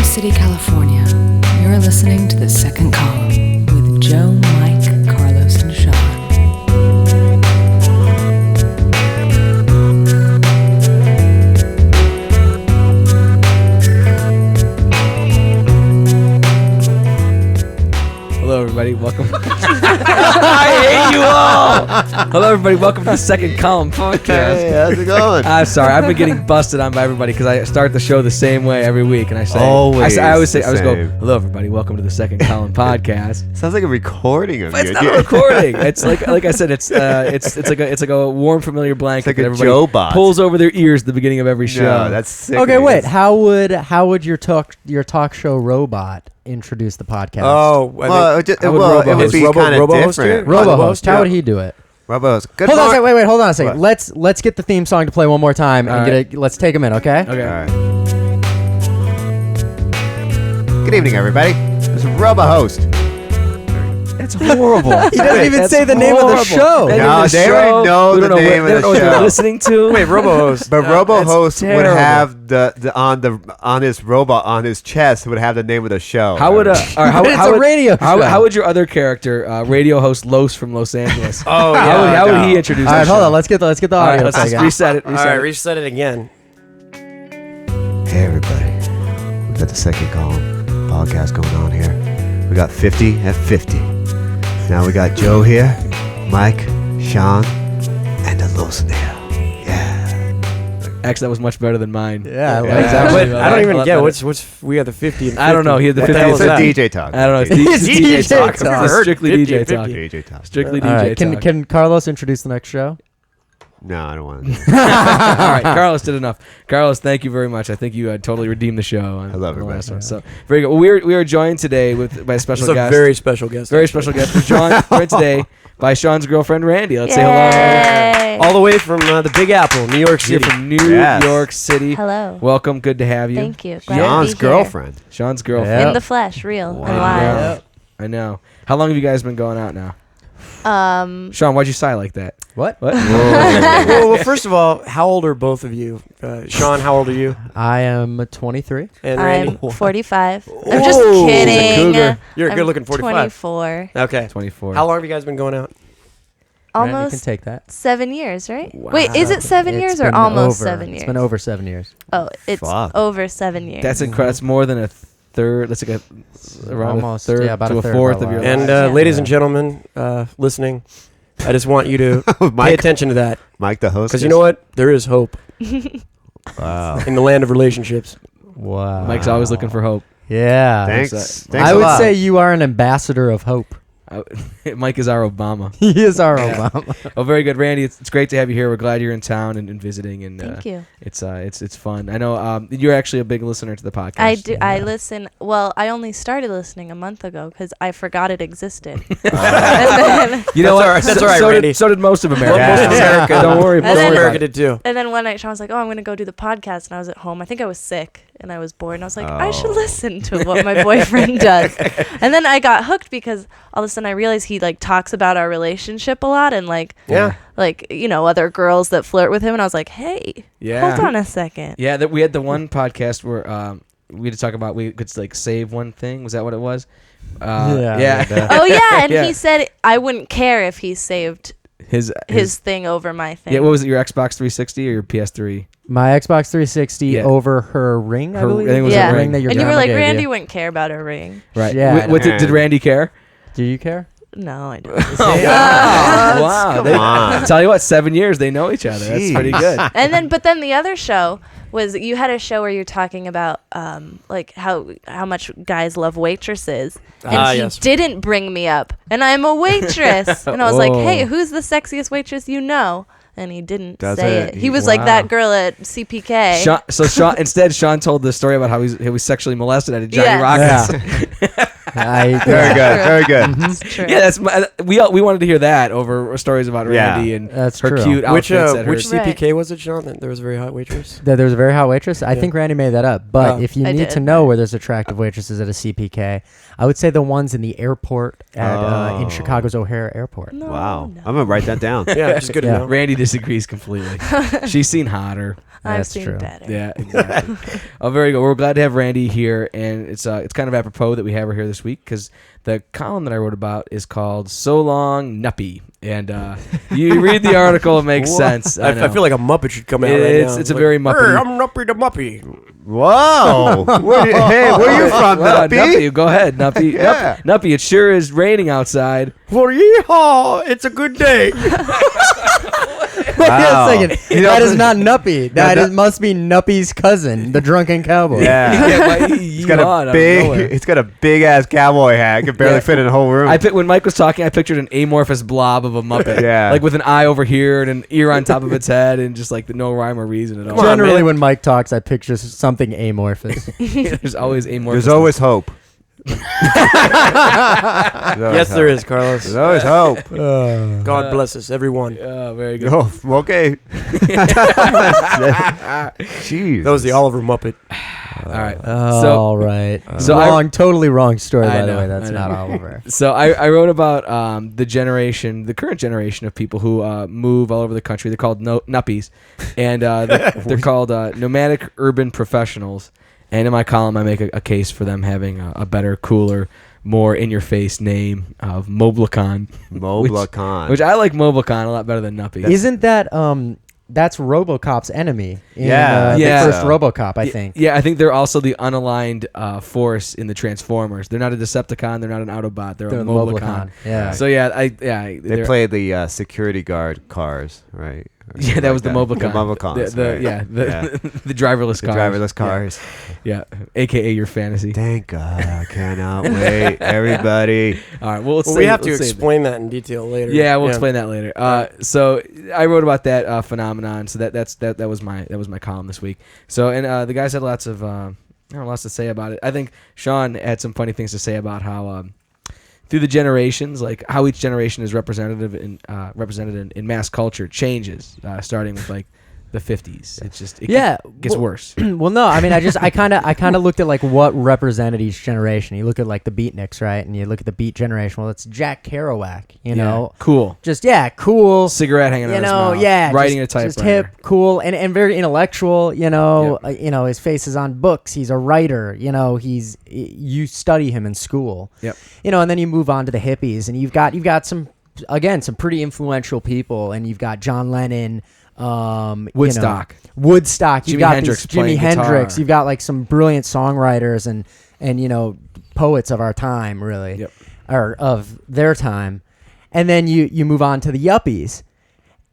Sacramento City, California. You're listening to The Second Column with Joe, Mike, Carlos, and Sean. Hello, everybody. Welcome. I hate you all. Hello, everybody. Welcome to The Second Column podcast. Hey, how's it going? I'm sorry. I've been getting busted on by everybody because I start the show the same way every week, and I say, Always I always the go, same. hello, everybody. Welcome to The Second Column podcast. Sounds like a recording of But it's you. not a recording. It's like I said. It's like a warm, familiar blanket like that a everybody Joe bot. pulls over their ears at the beginning of every show. No, that's sick. Okay, wait. How would your talk show robot introduce the podcast? Oh, Well, it I would would robo-host. be kind of Robo-host different. it? RoboHost. How yeah. would he do it? Robo-host. Good Hold on a morning. second. Wait. Hold on a second. What? Let's get the theme song to play one more time and All let's take him in. Okay. Okay. All right. Good evening, everybody. This is Robo-host. That's horrible. He doesn't even say the name of the show. No, they already know the name of the what they're show. listening to. Wait, RoboHost. But Robo-host would terrible. have the on his robot on his chest would have the name of the show. How would It's a radio show. How would your other character, radio host Los from Los Angeles? Oh, How would no. he introduce? All right, the hold show? on. Let's get the All audio. right, let's just again. reset it. All right, reset it again. Hey, everybody. We got the Second Column podcast going on here. We got 50 at 50. Now we got Joe here, Mike, Sean, and a little snail. Yeah. Actually, that was much better than mine. Yeah, I like That's that. actually But a I don't lot even get better. what's we have the 50 and 50. I don't know. He had the What 50 hell and is It's a that? DJ talk. I don't know. It's It's DJ talk. talk. I've It's heard strictly 50 DJ and talk. 50. DJ talk. Strictly All DJ right. talk. Can Carlos introduce the next show? No, I don't want to. All right, Carlos did enough. Carlos, thank you very much. I think you totally redeemed the show. On, I love on the it, last man. one. So very good. Well, we are joined today by a This special is a guest. very special guest. Very special guest. We're joined today by Sean's girlfriend Randy. Let's say Yay. All the way from the Big Apple, New York hello. Here City. from New Yes. York City. Hello. Welcome. Good to have you. Thank you. Glad to John's be here. girlfriend. Sean's girlfriend. Yeah. In the flesh, real Wow. and live. I know. How long have you guys been going out now? Um, Sean, why'd you sigh like that? What? What? well, first of all, how old are both of you? Sean, how old are you? I am 23. And I'm Randy? 45. I'm just Whoa. kidding. Cougar. You're a I'm good-looking 45. 24. Okay. 24. How long have you guys been going out? Randy can Almost take that. 7 years, right? Wow. Wait, is it 7 It's years or been almost over. 7 years? It's been over 7 years. Oh, it's Fuck. over 7 years. That's incredible. That's more than a third. That's like around Almost, a third yeah, about to a a third of fourth our of your lives. life. And Yeah. ladies and gentlemen listening, I just want you to pay Mike, attention to that. Mike, the host. Because you know what? There is hope Wow. in the land of relationships. Wow. Mike's always looking for hope. Yeah. Thanks. Thanks Thanks I a would lot. say you are an ambassador of hope. Mike is our Obama. He is our Yeah. Obama. Oh, very good, Randy. It's great to have you here. We're glad you're in town and visiting, and Thank you. it's fun. I know you're actually a big listener to the podcast. I do. I listen. Well, I only started listening a month ago because I forgot it existed. And then, You know That's what? all right. That's so, all right, so Randy. did, so did most of America. Most of America. Don't worry. And Don't then- worry America about it. did too. and then one night, Sean was like, "Oh, I'm gonna go do the podcast," and I was at home. I think I was sick and I was bored, and I was like, "I should Oh. listen to what my boyfriend does." And then I got hooked because all of a sudden I realized he like talks about our relationship a lot and like Yeah. other girls that flirt with him, and I was like, "Hey, Yeah. hold on a second." Yeah, that we had the one podcast where we had to talk about we could like save one thing. Was that what it was? Yeah. Oh yeah, and Yeah. he said I wouldn't care if he saved his his thing over my thing. Yeah, what was it? Your Xbox 360 or your PS3? My Xbox 360 Yeah. over her ring, I Her- believe. I think it was Yeah. a ring ring. that your and you were grandma like, gave Randy you. wouldn't care about her ring. Right. Yeah, Did Randy care? Do you care? No, I don't. Wow. Come They- on. Tell you what, 7 years they know each other. That's pretty Jeez. good. But then the other show was you had a show where you're talking about like how much guys love waitresses, and he yes. didn't bring me up, and I'm a waitress, and I was like, Whoa. hey, who's the sexiest waitress you know? And he didn't Does say it? it. He was like Wow. that girl at CPK. Sean told the story about how he was sexually molested at a Johnny Yes. Rockets. Very good. Very good. It's true. Yeah, that's we wanted to hear that over stories about Randy and That's her true. cute Which outfits. at her- which CPK was it, Sean? That there was a very hot waitress. There was a very hot waitress. I think Randy made that up. But Oh. if you I need to did. know where there's attractive waitresses at a CPK, I would say the ones in the airport in Chicago's O'Hare Airport. No, Wow. no. I'm gonna write that down. Yeah, just good Yeah. to know. Randy disagrees completely. She's seen hotter. I've That's seen true. better. Yeah, exactly. Oh, very good. We're glad to have Randy here, and it's kind of apropos that we have her here this week because the column that I wrote about is called "So Long Nuppy," and you read the article, it makes sense. I feel like a Muppet should come out right It's- now. it's a very Muppety- "Hey, I'm Nuppy the Muppy. Whoa. Hey, where are you from, Wow, Nuppy? go ahead, Nuppy. Yeah. Nuppy, it sure is raining outside. Well, yeehaw! It's a good day. Wait Wow. a second. You know, That is not Nuppy. Must be Nuppy's cousin, the drunken cowboy. Yeah. but He's got a big ass cowboy hat. Could barely fit in the whole room. When Mike was talking, I pictured an amorphous blob of a Muppet. Yeah. Like with an eye over here and an ear on top of its head and just like no rhyme or reason at all. Generally, when Mike talks, I picture something amorphous. There's always amorphous. There's always hope. Yes, there is, Carlos. There's always hope. God bless us, everyone. Oh, very good. Oh, okay. Jeez. That was the Oliver Muppet. All right. All right. so Totally wrong story, I by the know, way. That's I know. not Oliver. So I wrote about the current generation of people who move all over the country. They're called Nuppies, and they're called nomadic urban professionals. And in my column, I make a case for them having a better, cooler, more in-your-face name of Moblacon. Moblacon. Which I like Moblacon a lot better than Nuppy. Isn't that that's RoboCop's enemy in Yeah, the yeah. first RoboCop, I think. Yeah, I think they're also the unaligned force in the Transformers. They're not a Decepticon. They're not an Autobot. They're a Moblacon. Yeah. So yeah, They they're- play the security guard cars, right? Or Yeah, something that like was the Moblacon. Moblacons, right. The driverless The cars. driverless cars. Yeah, aka your fantasy. Thank God. I cannot wait. Everybody. All right, well, let's Well, save we it. have to Let's save it. explain that in detail later. Yeah, we'll explain that later. So I wrote about that phenomenon. So that was my column this week. So and the guys had lots to say about it. I think Sean had some funny things to say about how through the generations, like how each generation is represented in mass culture changes, starting with like the 50s. It's just gets worse. Well, no, I mean, I kind of looked at like what represented each generation. You look at like the beatniks, right? And you look at the beat generation. Well, it's Jack Kerouac, you know, cool. just cool. Cigarette hanging out of his mouth. Writing just, a typewriter. just hip, cool, and very intellectual. You know, his face is on books. He's a writer. You know, you study him in school. Yep. You know, and then you move on to the hippies, and you've got some pretty influential people, and you've got John Lennon. Woodstock. Woodstock. You've Jimi got Hendrix Jimi playing Hendrix. guitar. You've got like some brilliant songwriters and poets of our time, really, Yep. or of their time. And then you move on to the yuppies.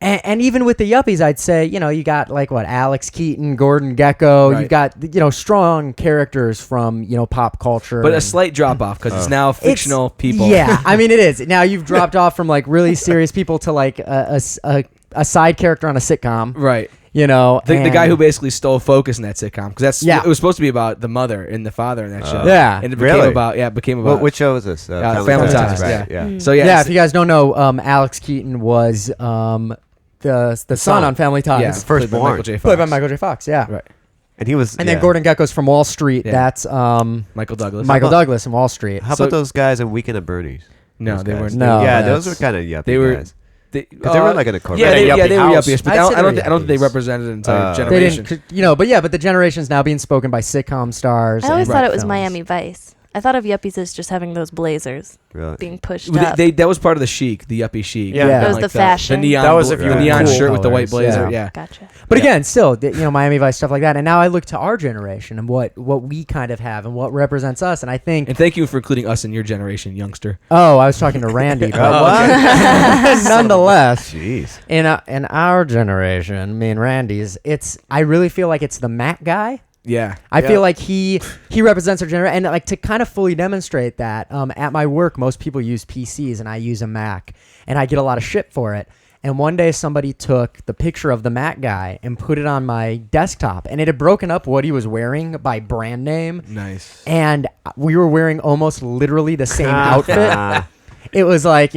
And even with the yuppies, I'd say, you got like Alex Keaton, Gordon Gekko. Right. You've got, strong characters from, pop culture. But a and- slight drop off because it's now fictional people. Yeah, I mean, it is. Now you've dropped off from like really serious people to like a side character on a sitcom. Right. The The guy who basically stole focus in that sitcom because Yeah. it was supposed to be about the mother and the father in that show. Yeah. and it became Really? about Which show is this? Family Ties, right? yeah. So yeah, Yeah, if you guys don't know, Alex Keaton was the son on Family Ties. yeah, Firstborn. played by Michael J. Fox. Played by Michael J. Fox, yeah. Right. And he was. And then Gordon Gekko's from Wall Street. Yeah. That's Michael Douglas. Michael Douglas in Wall Street. How So- about those guys in Weekend at Bernie's? No, Those they guys. weren't. No. Yeah, that's- those were kind of yuppie They were. guys. Because they were like in a corporate. Yeah, they yuppie were house. yuppies, but I'd I say don't they were think they yuppies. represented an entire They They generation. didn't, but the generation's now being spoken by sitcom stars. I always and thought it was films. Miami Vice. I thought of yuppies as just having those blazers Really? being pushed Well, up. that was part of the chic, the yuppie chic. Yeah. That was Like the fashion. The neon. That was if you the were neon cool shirt with the white colors, blazer. yeah. Yeah. Gotcha. But Yeah. again, still, Miami Vice stuff like that. And now I look to our generation and what we kind of have and what represents us. And I think, And thank you for including us in your generation, youngster. I was talking to Randy, but Oh, nonetheless, Jeez. in our generation, me and Randy's, I really feel like it's the Mac guy. Yeah. I feel like he represents our generation, and like to kind of fully demonstrate that. At my work, most people use PCs, and I use a Mac, and I get a lot of shit for it. And one day somebody took the picture of the Mac guy and put it on my desktop, and it had broken up what he was wearing by brand name. Nice. And we were wearing almost literally the same outfit. It was like,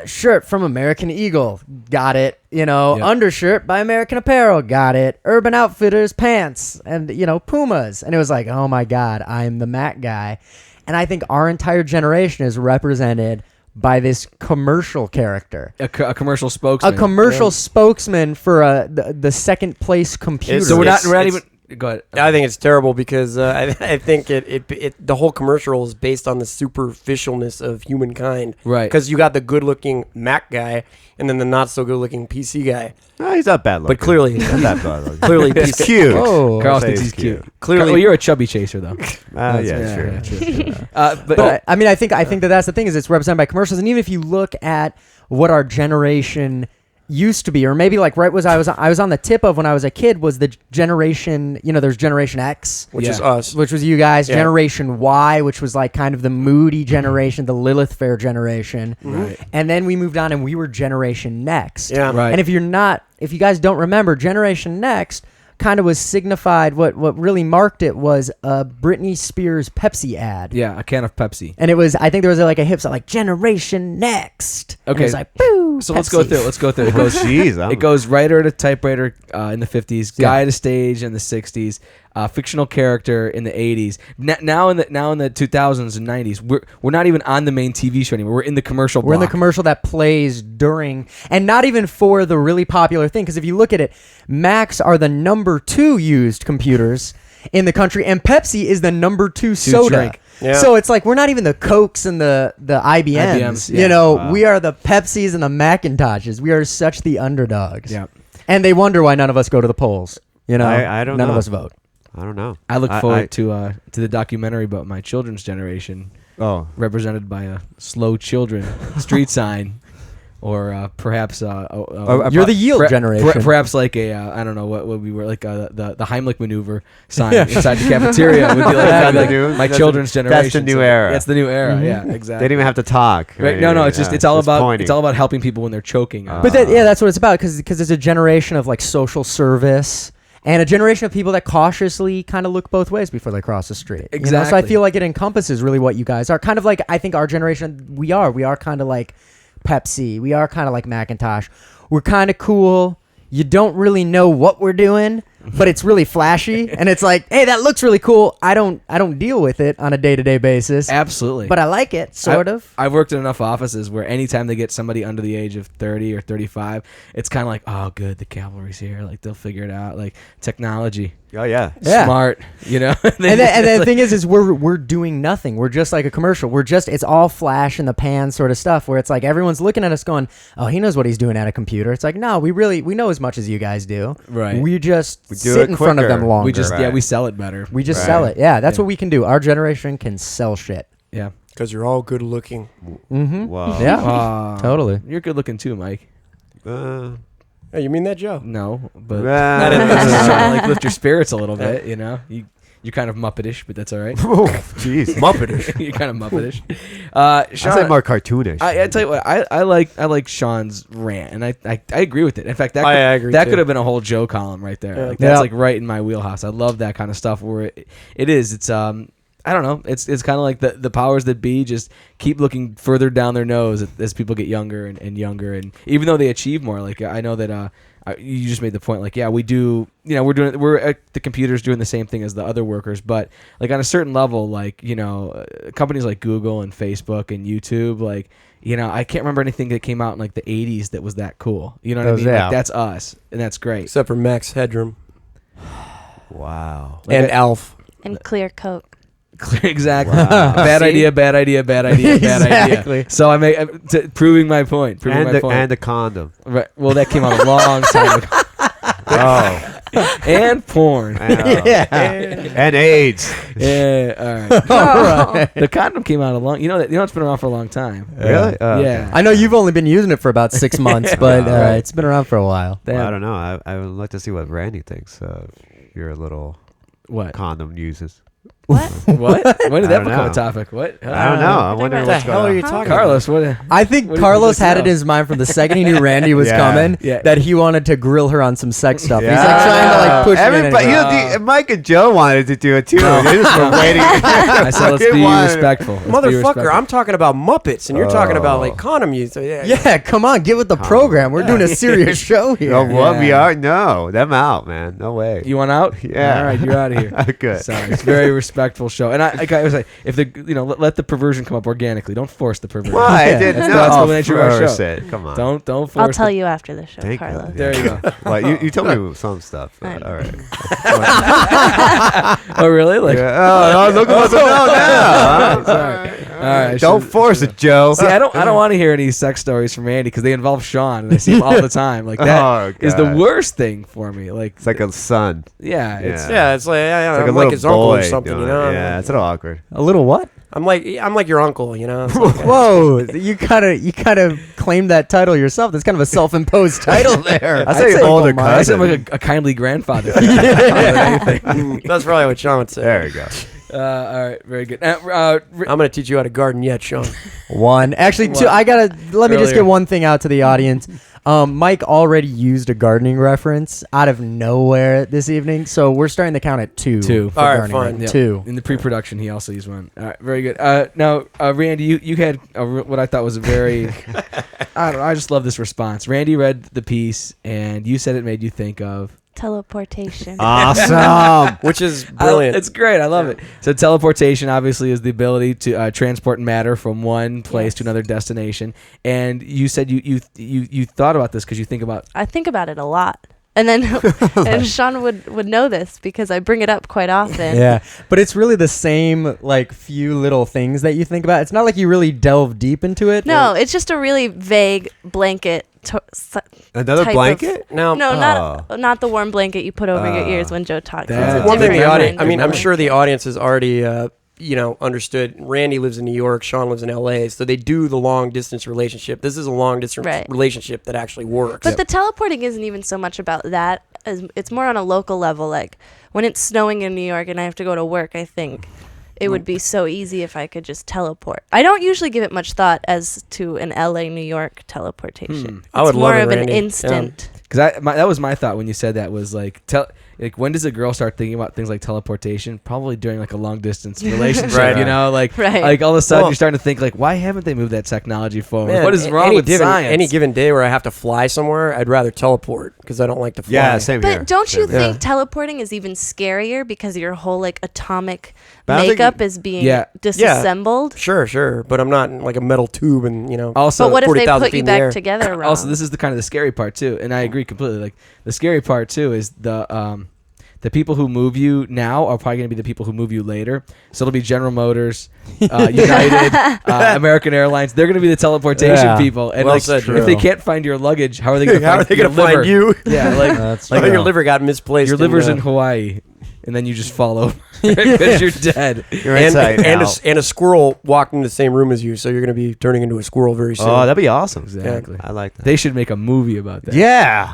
shirt from American Eagle, got it. Undershirt by American Apparel, got it. Urban Outfitters pants and, Pumas. And it was like, oh my God, I'm the Mac guy. And I think our entire generation is represented by this commercial character. A commercial spokesman. A commercial spokesman for the second place computer. So we're not even... Go ahead. I think it's terrible because I think the whole commercial is based on the superficialness of humankind. Right. Because you got the good-looking Mac guy and then the not-so-good-looking PC guy. No, he's not bad looking. But clearly, He's not that bad looking. clearly, He's cute. Oh. Carl Say thinks he's he's cute. Clearly- Well, you're a chubby chaser, though. Yeah, sure. true. But I mean, I think that's the thing is it's represented by commercials, and even if you look at what our generation used to be, or maybe like I was on the tip of when I was a kid was the generation, there's Generation X, which is Yeah. us. which was you guys, Yeah. Generation Y, which was like kind of the moody generation, the Lilith Fair generation, Right. and then we moved on and we were Generation Next. Yeah. Right. And if you guys don't remember, Generation Next kind of was signified, what really marked it was a Britney Spears Pepsi ad. Yeah, a can of Pepsi. And it was, I think there was like a hip song, like Generation Next. And Okay. it was like, boo, So let's go Pepsi. through it. It goes, Jeez. it goes writer to typewriter in the 50s, Yeah. guy to stage in the 60s, fictional character in the 80s. Now in the 2000s and 90s, we're not even on the main TV show anymore. We're in the commercial We're in the block. commercial that plays during, and not even for the really popular thing. Because if you look at it, Macs are the number 2 used computers in the country, and Pepsi is the number 2 soda. drink. Yeah. So it's like we're not even the Cokes and the IBMs. IBMs, yeah. Wow. We are the Pepsis and the Macintoshes. We are such the underdogs. Yeah. And they wonder why none of us go to the polls. I don't none know. of us vote. I don't know. I look forward to the documentary about my children's generation, Oh. represented by a slow children street sign, or perhaps You're the yield generation. perhaps like a I don't know what we were like the Heimlich maneuver sign inside the cafeteria would be like, That's like the new- my that's children's the- generation. that's the new So era. That's the new era. Mhm. Yeah, They exactly. didn't even have to talk. Right? No, it's just it's all about pointing. it's all about helping people when they're choking. But that's what it's about, because it's a generation of like social service and a generation of people that cautiously kind of look both ways before they cross the street. So I Exactly. feel like it encompasses really what you guys are. Kind of like, I think our generation, we are kind of like Pepsi. We are kind of like Macintosh. We're kind of cool. You don't really know what we're doing, but it's really flashy, and it's like, hey, that looks really cool. I don't deal with it on a day-to-day basis, Absolutely. but I like it, sort of. I've worked in enough offices where anytime they get somebody under the age of 30 or 35, it's kind of like, oh, good, the cavalry's here. Like, they'll figure it out. Like, technology. Oh, yeah. Yeah. Smart, And then the thing is we're doing nothing. We're just like a commercial. It's all flash in the pan sort of stuff where it's like everyone's looking at us going, oh, he knows what he's doing at a computer. It's like, no, we know as much as you guys do. Right. We just do sit it in front of them quicker. longer. we just Right. we sell it better. We just Right. sell it. Yeah, that's Yeah. what we can do. Our generation can sell shit. Yeah. Because you're all good looking. Mm-hmm. Wow. Yeah. Totally. You're good looking too, Mike. Oh, you mean that, Joe? No, but Ah. just trying to like lift your spirits a little bit. You're kind of Muppetish, but that's all right. Oh, jeez. Muppetish. You're kind of Muppetish. I Sean, said more cartoonish. I tell you what, I like Sean's rant, and I agree with it. In fact, I agree, that too. could have been a whole Joe column right there. Yeah. Like, that's Yeah. like right in my wheelhouse. I love that kind of stuff where it's I don't know. It's kind of like the powers that be just keep looking further down their nose as people get younger and younger, and even though they achieve more, like I know that you just made the point, like, yeah, we do, we're at the computers doing the same thing as the other workers, but like on a certain level, like, companies like Google and Facebook and YouTube, like, I can't remember anything that came out in like the 80s that was that cool. You know what I mean? Yeah. Like, that's us, and that's great. Except for Max Headroom wow. Like and Alf. And clear Coke. Exactly. Wow. Bad See? idea, bad idea, bad idea, bad Exactly. idea. So proving my point. And the condom. Right. Well, that came out a long time ago. Oh. And porn. Yeah. And AIDS. Yeah. All right. All right. The condom came out a long. It's been around for a long time. Really? Yeah. I know you've only been using it for about 6 months, but Right. it's been around for a while. Well, I don't know. I would like to see what Randy thinks of your little What? condom uses. What? What? When did I that don't become know. a topic? What? I don't know. I'm wondering What what's the hell going are on. you talking Carlos, what? I think What do you Carlos think had it this in his mind from the second he knew Randy was Yeah. coming Yeah. that he wanted to grill her on some sex stuff. He's Yeah. like trying to like push it in. Everybody, anyway. Mike and Joe wanted to do it too. They just were waiting. I said, let's be respectful. Let's be Motherfucker, respectful. I'm talking about Muppets, and you're talking about like condom use. So, Yeah, come on, get with the program. We're doing a serious show here. No, what we Yeah. are? No, them out, man. No way. You want out? Yeah. All right, you're out of here. Good. Sorry, it's a very respectful show, and I was like, if the let the perversion come up organically. Don't force the perversion. Why? I Yeah. didn't That's- know. that's the nature of our Force show. it. Come on. Don't force. I'll tell the- you after the show, Thank Carlos. God. There you go. Well, you told me some stuff. I know. All right. Oh really? Like, Yeah. Oh, look at what's now. sorry. All right. Don't force it, Joe. See, I don't want to hear any sex stories from Andy because they involve Sean, and I see him all the time. Like that is the God. worst thing for me. Like, It's like a son. yeah, it's Yeah, it's like It's I'm a like little his uncle boy or something, doing you know. it. Yeah, it's a little awkward. A little what? I'm like your uncle, you know. It's like, Whoa, you kind of claimed that title yourself. That's kind of a self-imposed title there. I'd say older I cousin. sound like a kindly grandfather. that's probably what Sean would say. There you go. All right, very good. I'm gonna teach you how to garden yet, Sean. One, actually, two. What? I gotta let me just Earlier. get one thing out to the audience. Mike already used a gardening reference out of nowhere this evening, so we're starting to count at two. Two. for All right, gardening fine. reference. Yep. Two. In the pre-production, he also used one. All right, very good. Now, Randy, you had what I thought was a very, I don't know, I just love this response. Randy read the piece, and you said it made you think of. Teleportation. Awesome. Which is brilliant. It's great. I love it. So teleportation obviously is the ability to transport matter from one place Yes. to another destination. And you said you thought about this because you think about. I think about it a lot. And then and Sean would know this because I bring it up quite often. Yeah, but it's really the same like few little things that you think about. It's not like you really delve deep into it. No, it's just a really vague blanket. Another type of- blanket? now, No, not the warm blanket you put over your ears when Joe talks. That's It's a one thing the different audience. kind. I mean, I'm Remember? sure the audience has already, understood. Randy lives in New York. Sean lives in L.A. So they do the long distance relationship. This is a long distance Right. relationship that actually works. But the teleporting isn't even so much about that. As it's more on a local level. Like when it's snowing in New York and I have to go to work, I think it would be so easy if I could just teleport. I don't usually give it much thought as to an LA New York teleportation. It's I would more love it, of an Randy. instant. Because that was my thought when you said that was like when does a girl start thinking about things like teleportation? Probably during like a long distance relationship, Right. you know, like Right. all of a sudden Well- you're starting to think like, why haven't they moved that technology forward? Man, What is wrong any with given, science? Any given day where I have to fly somewhere, I'd rather teleport because I don't like to fly. Yeah, same here. But don't you Same here. think teleporting is even scarier because your whole like atomic But I think- makeup is being Yeah. disassembled? Sure, but I'm not in like a metal tube and Also, But what if they 40,000 put feet you in the air. back together wrong? Also, this is the kind of the scary part too, and I agree completely. Like the scary part too is the people who move you now are probably going to be the people who move you later. So it'll be General Motors, United, American Airlines. They're going to be the teleportation Yeah. people. And Well like, said, if Drew. they can't find your luggage, how are they going to How find are they your gonna find liver? you? Yeah, like That's Like true. your liver got misplaced. your liver's in in Hawaii, and then you just fall over because you're dead. You're and, inside and, out. and a squirrel walked into the same room as you, so you're going to be turning into a squirrel very soon. Oh, that'd be awesome. Exactly. I like that. They should make a movie about that. Yeah.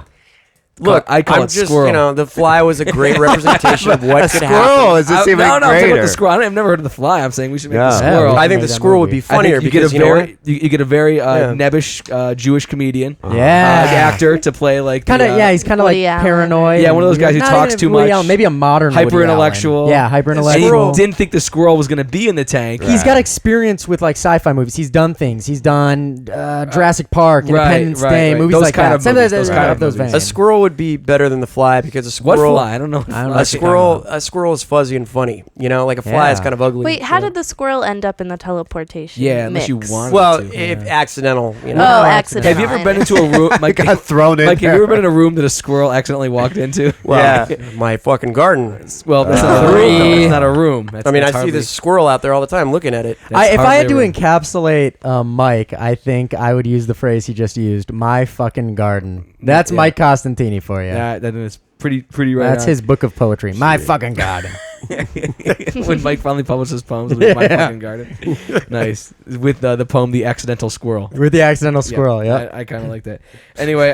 Look, I call I'm it just, squirrel. the fly was a great representation of what A could squirrel happen. is just even no, I'm talking about greater. the squirrel. I've never heard of the fly. I'm saying we should make Yeah. the Yeah, squirrel. we I should think make the that squirrel would movie. be funnier I think you because get you a know very what? you get a very Yeah. nebbish Jewish comedian Yeah. actor to play like Kind of, the, yeah, he's kind of like Woody Allen. paranoid. Yeah, one of those guys who Not talks even too Woody much. Allen, maybe a modern Woody Hyper-intellectual. Allen. Yeah, hyper And he intellectual. didn't think the squirrel was going to be in the tank. He's got experience with like sci-fi movies. He's done things. He's done Jurassic Park, right, Independence right, Day, right. movies Those like kind that. of Some movies, those kind of those movies. veins. A squirrel would be better than the fly because a What squirrel. fly? I don't know. What I don't fly. know. A squirrel is fuzzy and funny. You know, like a fly is Yeah. kind of ugly. Wait, how did the squirrel end up in the teleportation? Yeah, unless you mix? want- Well, to, if accidental, you know. Oh, accidental. Have you ever been into a room? Like, got thrown in. Like, have you ever been in a room that a squirrel accidentally walked into? Well, my fucking garden. Well, that's not a room. though. It's not a room. That's, I mean, I that's see hardly- this squirrel out there all the time looking at it. that's If I had to hardly a room. encapsulate Mike, I think I would use the phrase he just used, my fucking garden. That's Yeah. Mike Costantini for you. Yeah, that is pretty right. That's on. his book of poetry. My fucking garden. When Mike finally publishes poems with My Fucking Garden. Nice. With the poem The Accidental Squirrel. With the accidental squirrel, yeah. I kind of like that. Anyway,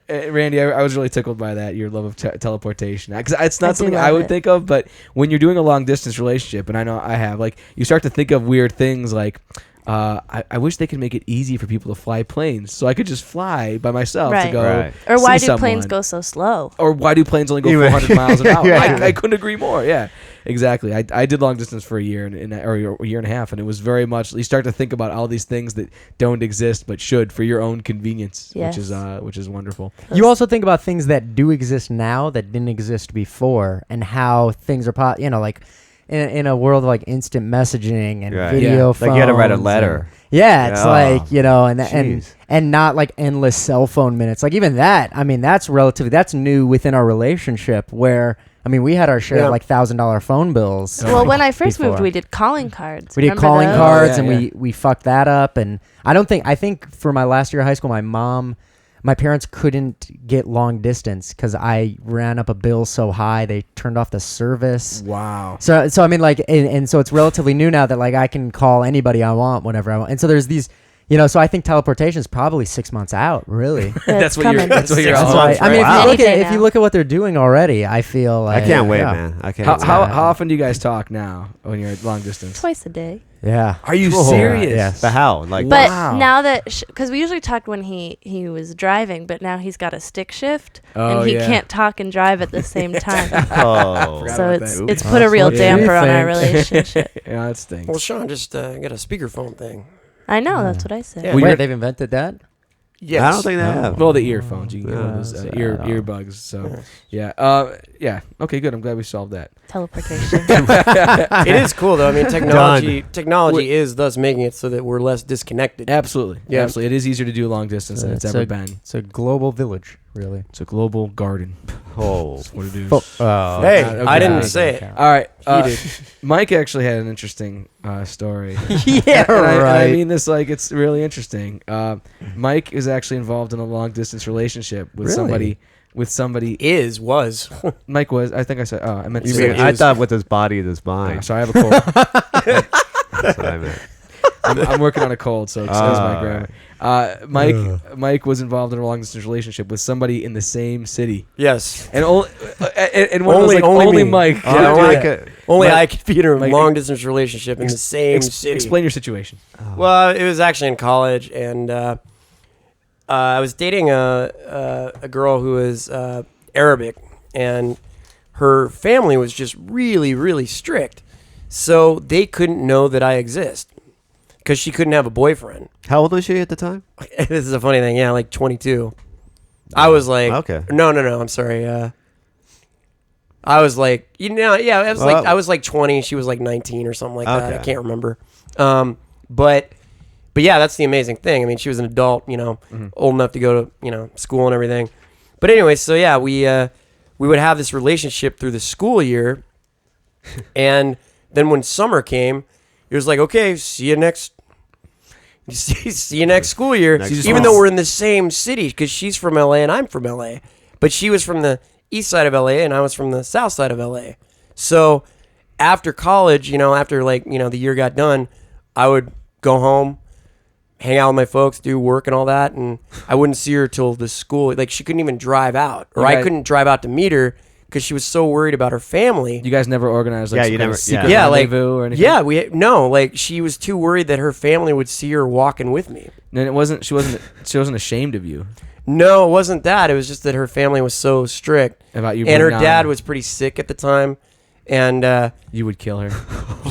Randy, I was really tickled by that, your love of teleportation. Because it's not something I would think of, but when you're doing a long distance relationship, and I know I have, like, you start to think of weird things like, I wish they could make it easy for people to fly planes, so I could just fly by myself to go. Right. Or why see do planes someone. go so slow? Or why do planes only go 400 miles an hour? I couldn't agree more. Yeah, exactly. I did long distance for a year or a year and a half, and it was very much. You start to think about all these things that don't exist but should for your own convenience, Yes. which is wonderful. You also think about things that do exist now that didn't exist before, and how things are like in a world of like instant messaging and Right. video phones. Like you had to write a and- letter. Yeah, it's Oh, like, and jeez. and not like endless cell phone minutes. Like even that, I mean, that's new within our relationship where, I mean, we had our share of like $1,000 phone bills. Well, when I first moved, before. we did calling cards. We did Remember calling those? cards, Oh, yeah, and we fucked that up. And I think for my last year of high school, my parents couldn't get long distance because I ran up a bill so high they turned off the service. Wow. So I mean, like, and so it's relatively new now that like I can call anybody I want whenever I want. And so there's these, so I think teleportation is probably 6 months out, really. Yeah, That's it's what you're. coming. That's what you're. That's all why- about. I mean, Wow. if Any you day look at what they're doing already, I feel like I can't wait, yeah. man. I can't. How wait. often do you guys talk now when you're at long distance? Twice a day. Yeah. Are you Whoa. serious? Yes. But how? Like, But Wow. now that, because we usually talked when he was driving, but now he's got a stick shift, Oh, and he yeah. can't talk and drive at the same time. oh, Forgot So about it's that. it's put a real What do you damper on our think? relationship. Yeah, that stinks. Well, Sean just got a speakerphone thing. I know, that's what I said. Yeah. Well, Wait, you're- they've invented that? Yes. I don't think they have. Well, the earphones. You can get one of Yeah, those so I don't- earbuds. So, Yeah. yeah. Okay, good. I'm glad we solved that. Teleportation. It is cool though. I mean, technology Done. is thus making it so that we're less disconnected. Absolutely. Yeah. Absolutely. It is easier to do long distance than it's ever been. It's a global village, really. It's a global garden. Oh, That's what it is. Oh. Hey, okay. I didn't Okay. say it. All right. He did. Mike actually had an interesting story. Yeah, And I right. mean this like it's really interesting. Mike is actually involved in a long distance relationship with Really? somebody. With somebody. Was. Mike was. I think I said. I meant to you say. mean, I thought with his body and his mind. Sorry, I have a cold. That's what I meant. I'm working on a cold, so excuse my Ah, grammar. Mike was involved in a long distance relationship with somebody in the same city, Yes. and only Only me. Mike. Yeah, could do only- that. Only Mike- I could be in a Mike- long distance relationship in the same city. Explain your situation. Well, it was actually in college, and I was dating a girl who was Arabic, and her family was just really, really strict. So they couldn't know that I exist because she couldn't have a boyfriend. How old was she at the time? This is a funny thing. Yeah, like 22. I was like, Okay. No, I'm sorry. I was like, I was Well, I was like 20. She was like 19 or something like that. I Okay. can't remember. But yeah, that's the amazing thing. I mean, she was an adult, old enough to go to, school and everything. But anyway, so yeah, we would have this relationship through the school year. And then when summer came, it was like, okay, see you next school year. Next Even fall. though we're in the same city, because she's from LA and I'm from LA. But she was from the east side of LA and I was from the south side of LA. So after college, after the year got done, I would go home, hang out with my folks, do work and all that, and I wouldn't see her till the school. Like, she couldn't even drive out, or I couldn't drive out to meet her because she was so worried about her family. You guys never organized like Yeah, some you kind of never- secret Yeah, like rendezvous or anything? yeah, she was too worried that her family would see her walking with me. And she wasn't ashamed of you No, it wasn't that. It was just that her family was so strict, about you. and her being dad on. was pretty sick at the time, and You would kill her.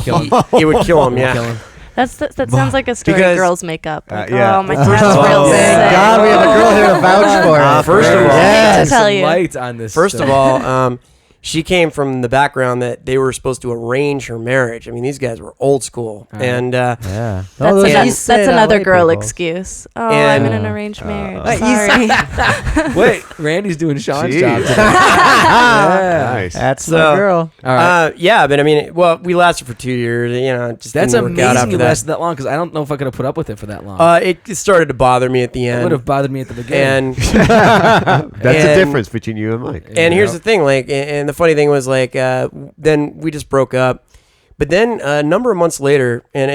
Kill him. it would kill him. Kill Yeah. him. That sounds like a story Because- girls make up. Like, yeah. oh, my Well, dad's first of real all, sick. Thank God we have a girl here to vouch for it. First of all- I need to tell Some you. light on this. First of stuff. all, she came from the background that they were supposed to arrange her marriage. I mean, these guys were old school, and Yeah. That's, Oh, those ano- East Side that's another LA girl people. excuse. Oh, And- I'm in an arranged marriage. East- Sorry. wait, Randy's doing Sean's Jeez. job today. Yeah. Nice. That's So- my girl. All right. yeah, but I mean, we lasted for 2 years. It just That's didn't work out amazing after you that. lasted that long because I don't know if I could have put up with it for that long. It started to bother me at the it end. would have bothered me at the beginning. And That's the and- difference between you and Mike. and here's the thing, like, and the funny thing was like, then we just broke up. But then a number of months later, and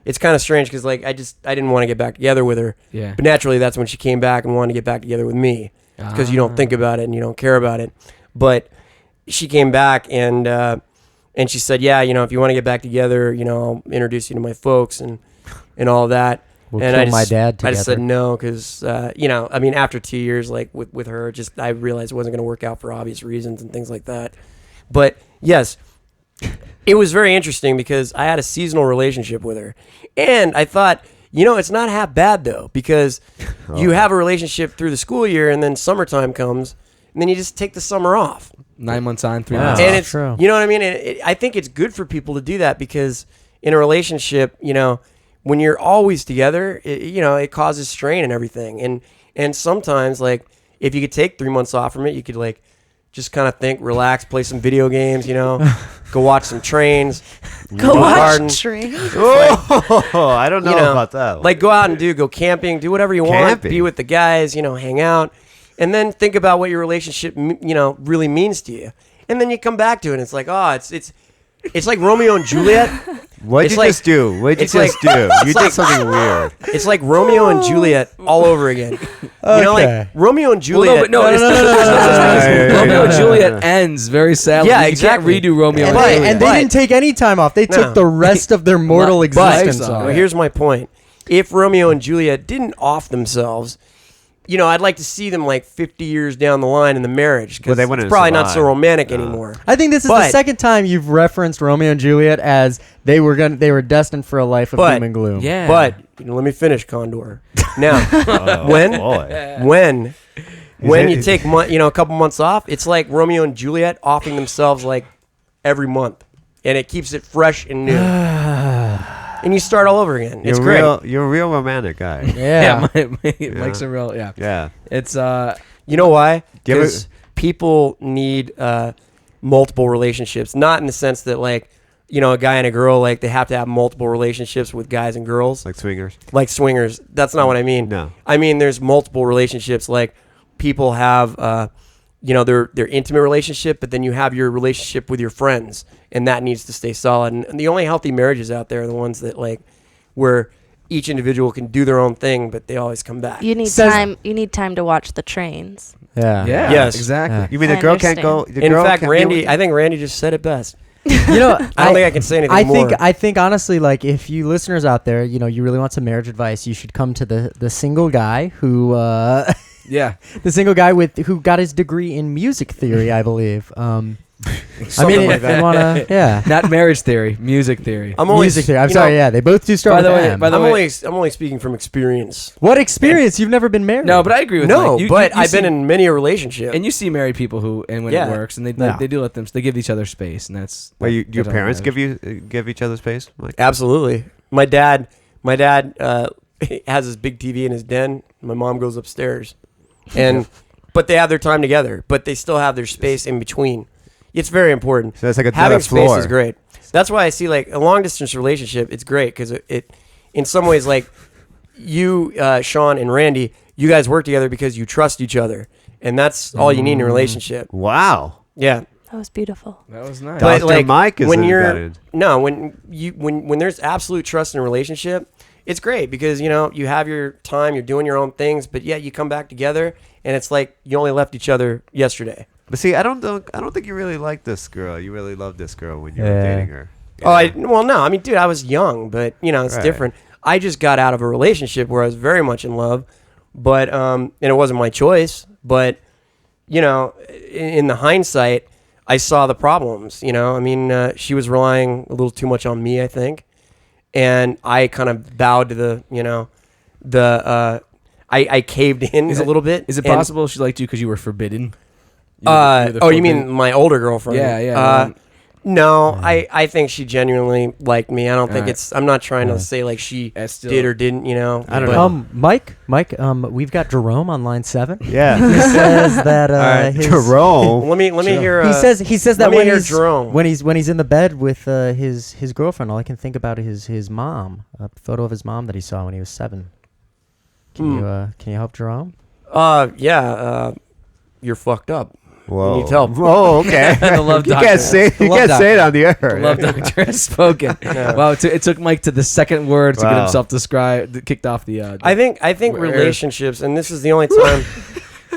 it's kind of strange because like I didn't want to get back together with her. Yeah. But naturally, that's when she came back and wanted to get back together with me because you don't think about it and you don't care about it. But she came back and she said, yeah, if you want to get back together, I'll introduce you to my folks and all that. We'll and kill my dad together. I just said no because, after 2 years, like with her, I realized it wasn't going to work out for obvious reasons and things like that. But yes, it was very interesting because I had a seasonal relationship with her. And I thought, it's not half bad though, because you have a relationship through the school year and then summertime comes and then you just take the summer off. 9 months on, 3 Wow. months And off. it's, True. you know what I mean? And I think it's good for people to do that because in a relationship, when you're always together, it causes strain and everything. And sometimes, like, if you could take 3 months off from it, you could, like, just kind of think, relax, play some video games, go watch some trains. Go garden. watch trains. Oh, I don't know about that. Like, go out and go camping, do whatever you want, Camping. be with the guys, hang out. And then think about what your relationship, really means to you. And then you come back to it, and it's like, oh, it's like Romeo and Juliet. What'd it's you like- just do? What'd you it's just do? You did something weird. It's like Romeo and Juliet all over again. Okay. Like Romeo and Well, Juliet. no, it's yeah, Romeo and yeah. Juliet ends very sadly. Yeah, You exactly. can't redo Romeo and And, Juliet. and they But- didn't take any time off. They No. took the rest of their mortal But- existence but- off. Well, here's my point. If Romeo and Juliet didn't off themselves, I'd like to see them like 50 years down the line in the marriage Well, because they it's wouldn't probably not so survive. romantic No. anymore. I think this is the But- second time you've referenced Romeo and Juliet as they were destined for a life of But- doom and gloom. yeah. But let me finish, Condor. Now, Oh, when boy. when it- you take a couple months off, it's like Romeo and Juliet offing themselves like every month, and it keeps it fresh and new. And you start all over again. It's great. You're a real romantic guy. Yeah. Mike's a real Yeah. It's You know why? Do you ever- Because people need multiple relationships. Not in the sense that like, a guy and a girl, like they have to have multiple relationships with guys and girls, Like swingers. like swingers. That's not what I mean. No. I mean there's multiple relationships. Like people have, their intimate relationship, but then you have your relationship with your friends, and that needs to stay solid. And the only healthy marriages out there are the ones that like where each individual can do their own thing, but they always come back. You need Says- time. You need time to watch the trains. yeah, Yes. exactly. Yeah. You mean I the girl can't go? understand. The In girl fact, can't be Randy, with- I think Randy just said it best. You know, I don't think I can say anything more. I think honestly, like if you listeners out there, you really want some marriage advice, you should come to the single guy who Yeah. the single guy who got his degree in music theory, I believe. I Something mean, like if that. you wanna, yeah, Not marriage theory, music theory. I'm only music theory. I'm you sorry, know, yeah, they both do start By with the way- M. by the I'm way- only speaking from experience. What experience? You've never been married? No, but I agree with No, Mike. but You I've been see- in many a relationship. and you see married people who, and when Yeah. it works, and they Yeah. they do let them, they give each other space, and that's. Well, your that's all parents that give each other space? Like, Absolutely. My dad has his big TV in his den. My mom goes upstairs, and but they have their time together, but they still have their space in between. It's very important. so it's like a Having another space floor. is great. That's why I see like a long distance relationship. It's great because it in some ways like you, Sean and Randy, you guys work together because you trust each other, and that's all you need in a relationship. Wow. Yeah. That was beautiful. That was nice. Dr. But, like, Mike is when in you're got it. no when there's absolute trust in a relationship, it's great because you have your time, you're doing your own things, but yet you come back together and it's like you only left each other yesterday. But see, I don't think you really like this girl. You really love this girl when you were Yeah. dating her. Well, no, I mean, dude, I was young, but it's Right. different. I just got out of a relationship where I was very much in love, but and it wasn't my choice. But in the hindsight, I saw the problems. I mean, she was relying a little too much on me, I think, and I kind of bowed to I caved in a little bit. Is it and- possible she liked you because you were forbidden? You mean my older girlfriend? Yeah. No, I think she genuinely liked me. I don't think Alright. I'm not trying to say like she That's still- did or didn't, I don't but- know. Mike, we've got Jerome on line 7. Yeah. He says that his, Jerome. Let me hear. he says that let me when hear he's Jerome. when he's in the bed with his girlfriend, all I can think about is his mom. A photo of his mom that he saw when he was 7. Can you help Jerome? Yeah. You're fucked up. Whoa. Needs help. Oh, okay. The love you doctor. can't say The love it on the air. The love doctor has spoken. Wow, it took Mike to the second word to get Wow. himself described. Kicked off the. I think Where- relationships, and this is the only time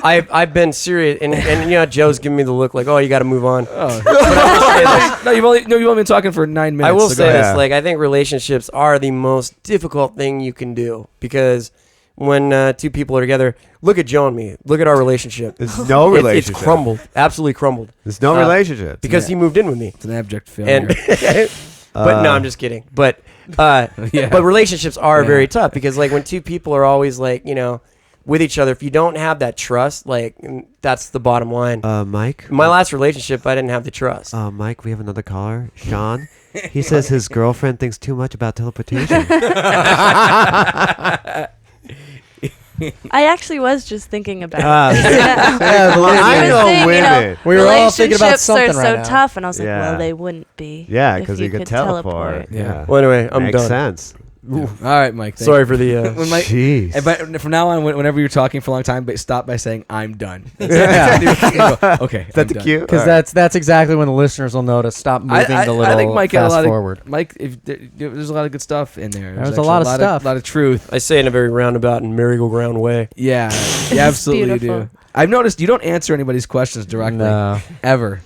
I've been serious, and Joe's giving me the look like, oh, you got to move on. Oh. No, you've only been talking for 9 minutes. I will so go say ahead. this: like, I think relationships are the most difficult thing you can do because when two people are together, look at Joe and me. Look at our relationship. There's no It's relationship. crumbled, absolutely crumbled, There's no relationship. because he moved in with me. It's an abject failure. And but no, I'm just kidding. But Yeah. but relationships are Yeah. very tough because like when two people are always like with each other, if you don't have that trust, like that's the bottom line. Mike? My last relationship, I didn't have the trust. Mike, we have another caller. Sean. He says his girlfriend thinks too much about teleportation. I actually was just thinking about it. Yeah, Well, I He was know saying, women. We were all thinking about relationships something are so right now. tough, and I was like, Yeah. well, they wouldn't be. Yeah, if because you could teleport. Yeah. Well, anyway, I'm Makes done. sense. All right, Mike. thank Sorry you. for the. When Mike, Jeez. but from now on, whenever you're talking for a long time, but stop by saying "I'm done." Yeah. Okay. Is that I'm the done. cue? Because that's exactly when the listeners will notice. Stop moving the little I think Mike had a fast lot forward. of Mike. There's a lot of good stuff in there. There's a actually lot of stuff. A lot of truth. I say in a very roundabout and merry-go-round way. Yeah, you absolutely beautiful. do. I've noticed you don't answer anybody's questions directly No. ever.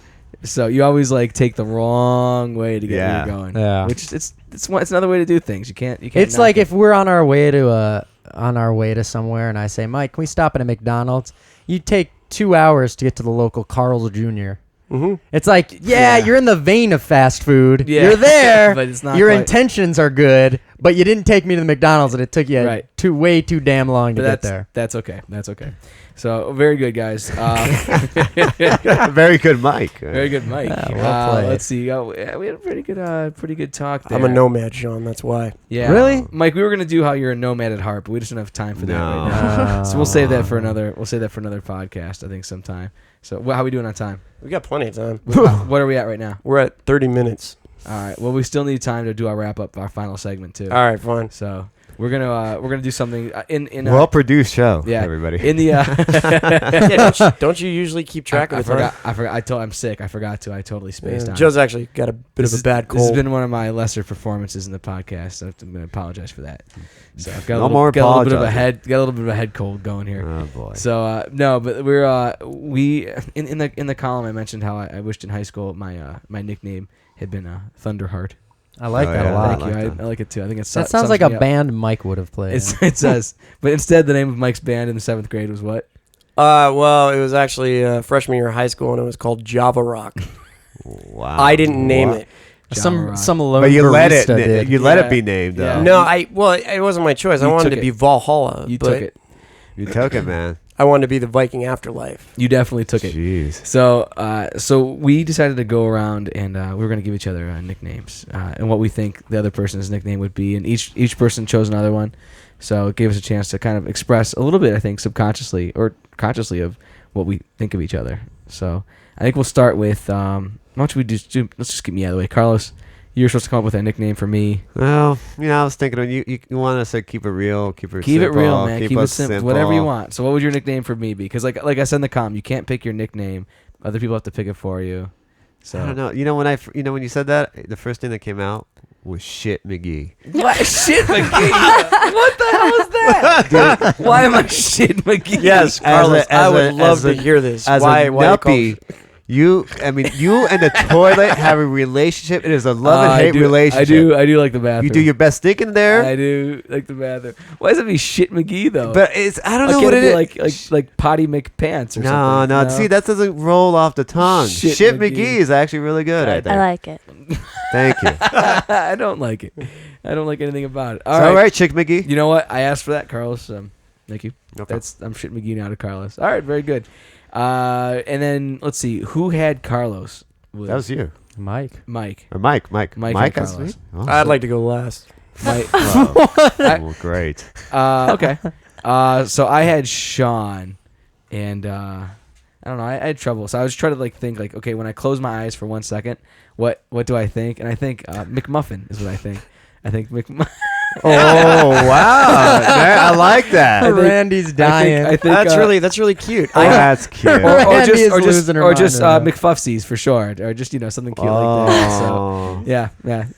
So you always like take the wrong way to get Yeah. where you're going. Yeah. Which it's another way to do things. You can't. It's knock like it. if we're on our way to somewhere, and I say, Mike, can we stop at a McDonald's? You take 2 hours to get to the local Carl's Jr. Mm-hmm. It's like, yeah, you're in the vein of fast food. Yeah. You're there. But it's not Your quite- intentions are good, but you didn't take me to the McDonald's, and it took you Right. way too damn long to But get there. That's okay. That's okay. So very good, guys. Very good, Mike. Very good, Mike. well played. Let's see. We had a pretty good talk there. I'm a nomad, Sean. That's why. Yeah. Really? Mike? We were gonna do how you're a nomad at heart, but we just don't have time for that No. right now. So we'll save that for another. We'll save that for another podcast. I think sometime. So how are we doing on time? We got plenty of time. What are we at right now? We're at 30 minutes. All right. Well, we still need time to do our wrap up, our final segment too. All right, fine. So we're gonna do something in Well produced show, yeah, everybody. in the Yeah, don't you usually keep track of I the time? forgot. I'm sick. I forgot to. I totally spaced Yeah, on. Joe's actually got a bit of a bad This has cold. been one of my lesser performances in the podcast. So I'm going to apologize for that. So I've got No a little, more got a little bit of a apologizing. head cold going here. Oh boy. So no, but we in the column I mentioned how I wished in high school my nickname had been Thunderheart. I like Oh, that yeah, a lot. Thank like you. that. I like it too. I think it's That sounds like a band Mike would have played. It says, but instead the name of Mike's band in the 7th grade was what? Well, it was actually freshman year of high school, and it was called Java Rock. Wow. I didn't name What? it. Java Rock. Some lone But you let it. barista did. You let Yeah. it be named. Though. Yeah. No, it wasn't my choice. I You wanted took to be it. Valhalla. You but took it. You took it, man. I wanted to be the Viking afterlife. You definitely took it. Jeez. So we decided to go around and we were going to give each other nicknames and what we think the other person's nickname would be, and each person chose another one. So it gave us a chance to kind of express a little bit, I think, subconsciously or consciously of what we think of each other. So I think we'll start with why don't we let's just get me out of the way, Carlos. You were supposed to come up with a nickname for me. Well, I was thinking you want us to keep it real, keep it Keep simple, it real, man. Keep it us simple. Whatever you want. So what would your nickname for me be? Because like I said in the column, you can't pick your nickname. Other people have to pick it for you. So I don't know. When you said that, the first thing that came out was Shit McGee. What shit McGee? What the hell is that? Dude, why am I shit McGee? Yes, Carlos, I would love to hear this. As Why a you call- nuppie, you and the toilet have a relationship. It is a love and hate relationship. I do like the bathroom. You do your best thinking there. I do like the bathroom. Why does it be shit McGee though? But I don't know Can't what it it be is. like potty McPants or No, something. no. See, that doesn't roll off the tongue. Shit Shit McGee. McGee is actually really good. I think. I like it. Thank you. I don't like it. I don't like anything about it. All right, Chick McGee. You know what? I asked for that, Carlos. Thank you. No problem. I'm shit McGee now to Carlos. All right, very good. And then let's see who had Carlos. That was you. Mike. Mike. Or Mike. Mike Mike. and That's Carlos. me? Oh, I'd like to go last. Mike. well, great. Okay. So I had Sean, and I don't know. I had trouble. So I was trying to think okay, when I close my eyes for 1 second, what do I think? And I think McMuffin is what I think. I think Oh wow! I like that. Randy's dying. I think That's really cute. Oh, that's cute. Randy is losing her mind right now. McFuffsies for short, or just something cute like that. So yeah,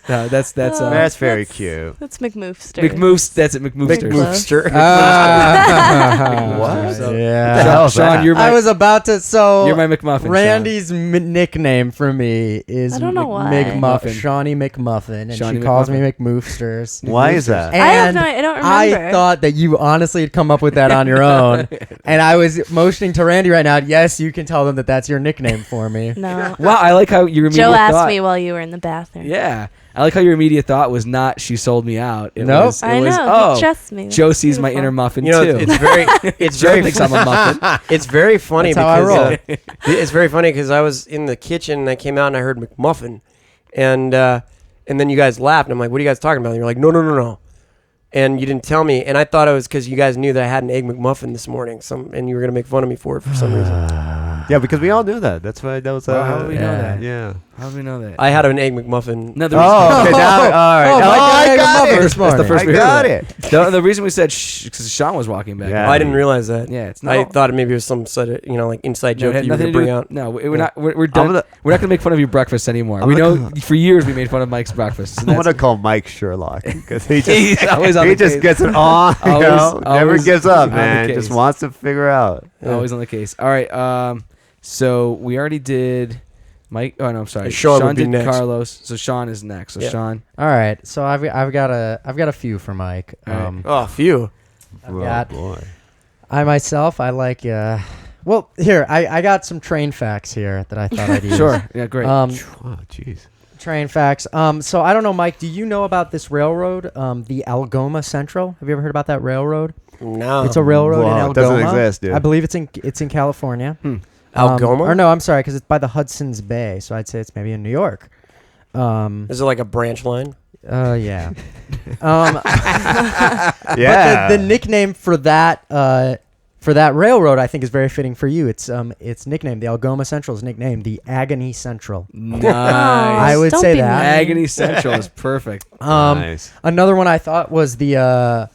that's That's very cute. That's McMoofster. McMoose. That's it, McMoosters. McMoofster. What? So- Yeah. Sean, you're I was about to. So you're my McMuffin. Sean. Randy's nickname for me is I don't know why. McMuffin, Shawnee McMuffin, and Shawnee she calls me McMuffin. McMoofsters. Why is that? I don't remember. I thought that you honestly had come up with that on your own, and I was motioning to Randy right now. Yes, you can tell them that that's your nickname for me. No. Wow, I like how your immediate Joe asked thought. me while you were in the bathroom. Yeah, I like how your immediate thought was not she sold me out. It Nope. was, it I was, know. oh, He trusts me. Joe That's sees my beautiful. inner muffin You know, too. it's Joe very thinks I'm a muffin. It's very funny That's how I because roll. it's very funny because I was in the kitchen and I came out and I heard McMuffin, and then you guys laughed and I'm like, "What are you guys talking about?" And you're like, "No," and you didn't tell me, and I thought it was because you guys knew that I had an egg McMuffin this morning, and you were gonna make fun of me for it for some reason. Yeah, because we all knew that. That's why that was. Well, how do we know yeah. that? Yeah. How do we know that? I had an egg McMuffin. No, the Oh, reason, okay. Now, all right. Oh, I got it. this morning. That's the first I we heard got of it. the reason we said because Sean was walking back. Yeah. I didn't realize that. Yeah, it's I not. thought maybe it was some sort of like inside No, it joke had that you were nothing gonna to do bring with, out. no, we're Yeah. not. We're done. gonna- We're not gonna make fun of your breakfast anymore. I'm We gonna know for years we made fun of Mike's breakfast. I'm gonna call Mike Sherlock because he He's just always on he the just case. gets it on. Never Always gives up, on the man. case. Just wants to figure out. Always on the case. All right. So we already did Mike. Oh no, I'm sorry. Sean would be did next. Carlos. So Sean is next. So Yeah. Sean. All right, so I've got a few for Mike. All right. Oh, phew. Oh got- boy. I myself, I like. Well, here I got some train facts here that I thought I'd use. Sure. Yeah. Great. Oh jeez. Train facts. So I don't know, Mike. Do you know about this railroad, the Algoma Central? Have you ever heard about that railroad? No. It's a railroad in Wow, Algoma. it doesn't exist, dude. I believe it's in California. Algoma? Or no, I'm sorry, because it's by the Hudson's Bay. So I'd say it's maybe in New York. Is it like a branch line? Yeah. Yeah. But the nickname for that railroad, I think, is very fitting for you. It's nicknamed, the Algoma Central is nicknamed the Agony Central. Nice. I would Don't say be that. mean. Agony Central is perfect. Nice. Another one I thought was the